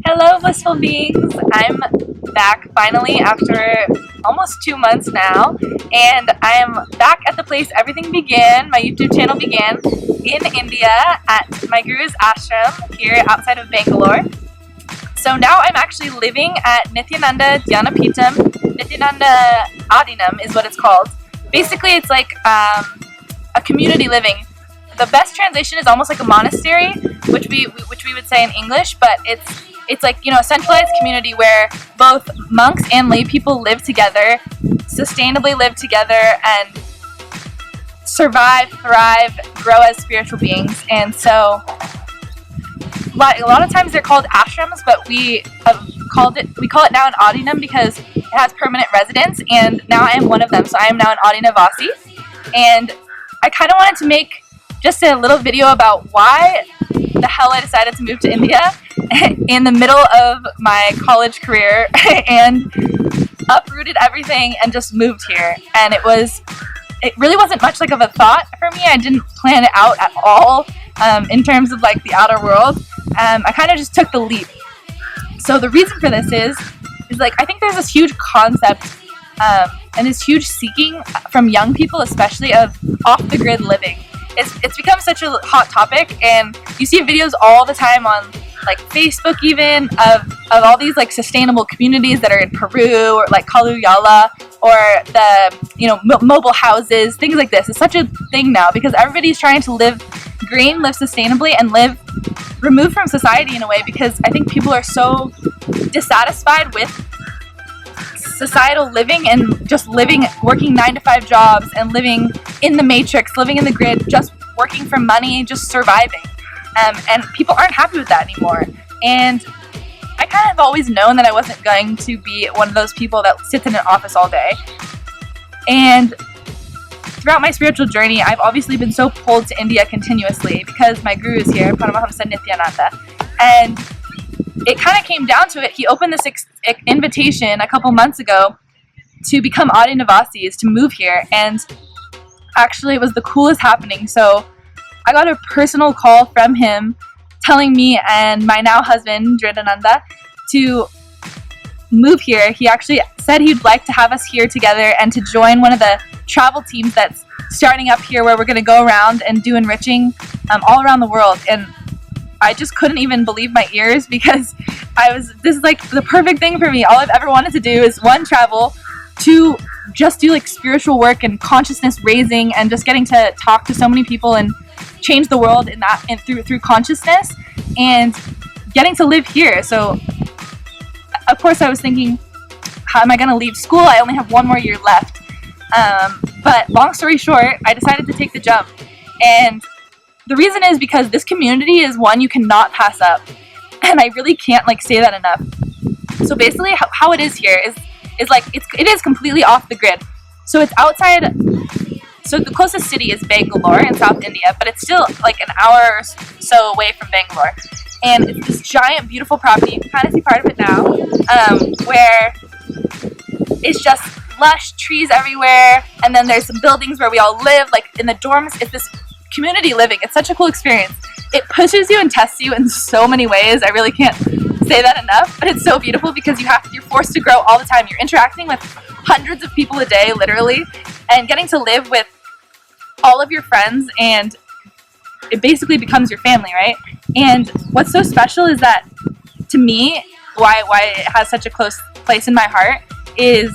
Hello, blissful beings. I'm back finally after almost 2 months now, and I am back at the place everything began, my YouTube channel began, in India at my guru's ashram here outside of Bangalore. So now I'm actually living at Nithyananda Nithyananda Adheenam is what it's called. Basically, it's like a community living. The best translation is almost like a monastery, which we would say in English, but it's like, you know, a centralized community where both monks and lay people live together, sustainably live together, and survive, thrive, grow as spiritual beings. And so a lot of times they're called ashrams, but we call it now an Adheenam because it has permanent residence, and now I am one of them. So I am now an Adheenavasi, and I kind of wanted to make just a little video about why the hell I decided to move to India in the middle of my college career and uprooted everything and just moved here. And it really wasn't much like of a thought for me. I didn't plan it out at all in terms of like the outer world. I kind of just took the leap. So the reason for this is like, I think there's this huge concept and this huge seeking from young people, especially, of off the grid living. It's become such a hot topic, and you see videos all the time on like Facebook even of all these like sustainable communities that are in Peru or like Kaluyala, or the, you know, mobile houses, things like this. It's such a thing now because everybody's trying to live green, live sustainably, and live removed from society in a way, because I think people are so dissatisfied with societal living and just living, working 9-to-5 jobs and living in the matrix, living in the grid, just working for money, just surviving. And people aren't happy with that anymore. And I kind of always known that I wasn't going to be one of those people that sits in an office all day. And throughout my spiritual journey, I've obviously been so pulled to India continuously because my guru is here, Paramahamsa Nithyananda. And it kind of came down to it. He opened this invitation a couple months ago to become Adheenavasis, to move here, and actually it was the coolest happening. So I got a personal call from him telling me and my now husband, Dridhananda, to move here. He actually said he'd like to have us here together and to join one of the travel teams that's starting up here, where we're going to go around and do enriching all around the world. And I just couldn't even believe my ears, because this is like the perfect thing for me. All I've ever wanted to do is, one, travel, two, just do like spiritual work and consciousness raising, and just getting to talk to so many people and change the world through consciousness, and getting to live here. So of course I was thinking, how am I going to leave school? I only have 1 more year left. But long story short, I decided to take the jump. And the reason is because this community is one you cannot pass up. And I really can't like say that enough. So basically how it is here is like, it is completely off the grid. So it's outside, so the closest city is Bangalore in South India, but it's still like an hour or so away from Bangalore. And it's this giant, beautiful property. You can kind of see part of it now, where it's just lush trees everywhere. And then there's some buildings where we all live, like in the dorms. It's this community living. It's such a cool experience. It pushes you and tests you in so many ways. I really can't say that enough, but it's so beautiful because you're forced to grow all the time. You're interacting with hundreds of people a day, literally, and getting to live with all of your friends, and it basically becomes your family, right? And what's so special is that, to me, why it has such a close place in my heart is,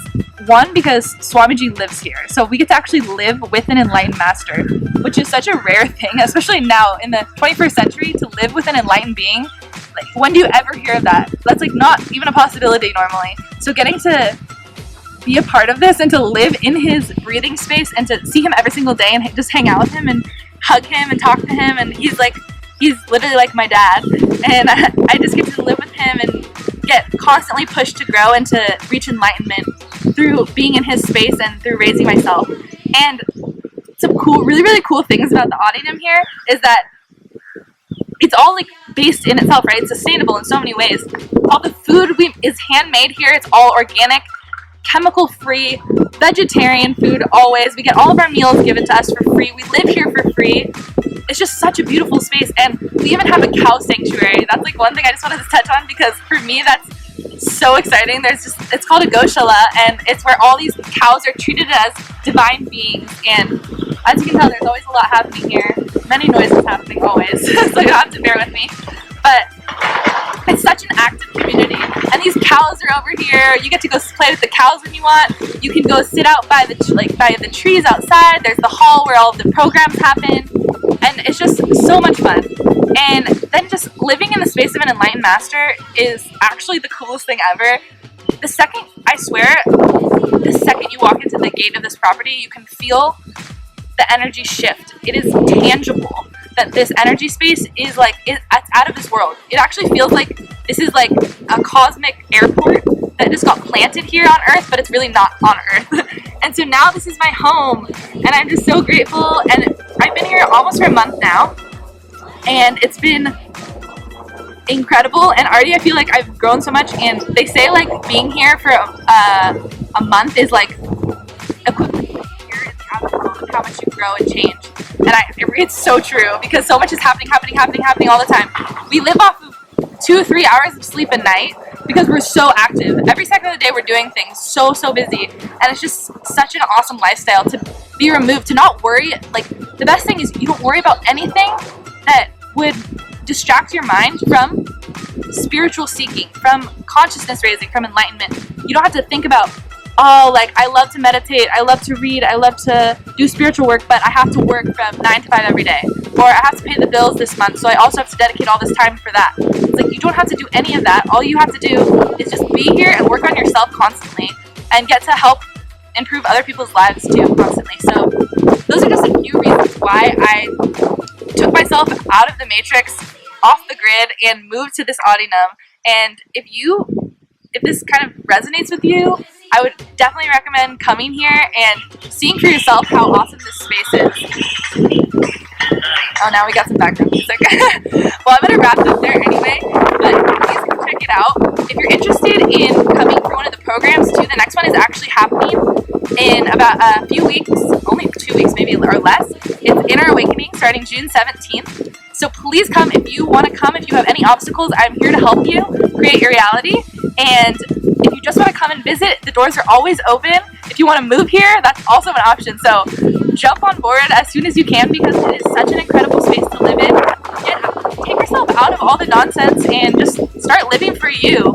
one, because Swamiji lives here. So we get to actually live with an enlightened master, which is such a rare thing, especially now in the 21st century, to live with an enlightened being. Like, when do you ever hear of that? That's like not even a possibility normally. So getting to be a part of this and to live in his breathing space and to see him every single day and just hang out with him and hug him and talk to him, and he's literally like my dad, and I just get to live with him and get constantly pushed to grow and to reach enlightenment through being in his space and through raising myself. And some cool, really, really cool things about the Adheenam here is that it's all like based in itself, right? It's sustainable in so many ways. All the food is handmade here. It's all organic, chemical-free, vegetarian food always. We get all of our meals given to us for free. We live here for free. it's just such a beautiful space. And we even have a cow sanctuary. That's like one thing I just wanted to touch on, because for me that's so exciting. It's called a goshala, and it's where all these cows are treated as divine beings. And as you can tell, there's always a lot happening here. Many noises happening always, so you'll have to bear with me. But it's such an active community, and these cows are over here. You get to go play with the cows when you want. You can go sit out by the trees outside. There's the hall where all of the programs happen, and it's just so much fun. And then just living in the space of an enlightened master is actually the coolest thing ever. The second you walk into the gate of this property, you can feel the energy shift. It is tangible that this energy space is like, it's out of this world. It actually feels like this is like a cosmic airport that just got planted here on Earth, but it's really not on Earth. And so now this is my home, and I'm just so grateful. And I've been here almost for a month now, and it's been incredible. And already I feel like I've grown so much. And they say like being here for a month is like equivalent to a year in the Avatar of how much you grow and change. And it's so true, because so much is happening all the time. We live off of 2-3 hours of sleep a night because we're so active. Every second of the day we're doing things, so busy. And it's just such an awesome lifestyle to be removed, to not worry. Like, the best thing is you don't worry about anything that would distract your mind from spiritual seeking, from consciousness raising, from enlightenment. You don't have to think about, oh, like, I love to meditate, I love to read, I love to do spiritual work, but I have to work from 9 to 5 every day. Or I have to pay the bills this month, so I also have to dedicate all this time for that. It's like, you don't have to do any of that. All you have to do is just be here and work on yourself constantly, and get to help improve other people's lives too constantly. So those are just a few reasons why I took myself out of the matrix, off the grid, and moved to this Adheenam. And if this kind of resonates with you, I would definitely recommend coming here and seeing for yourself how awesome this space is. Oh, now we got some background music. Well, I'm going to wrap up there anyway, but please come check it out. If you're interested in coming for one of the programs too, the next one is actually happening in about a few weeks, only 2 weeks maybe or less. It's Inner Awakening, starting June 17th. So please come if you want to come. If you have any obstacles, I'm here to help you create your reality. And if you just want to come and visit, the doors are always open. If you want to move here, that's also an option. So jump on board as soon as you can, because it is such an incredible space to live in. And take yourself out of all the nonsense and just start living for you.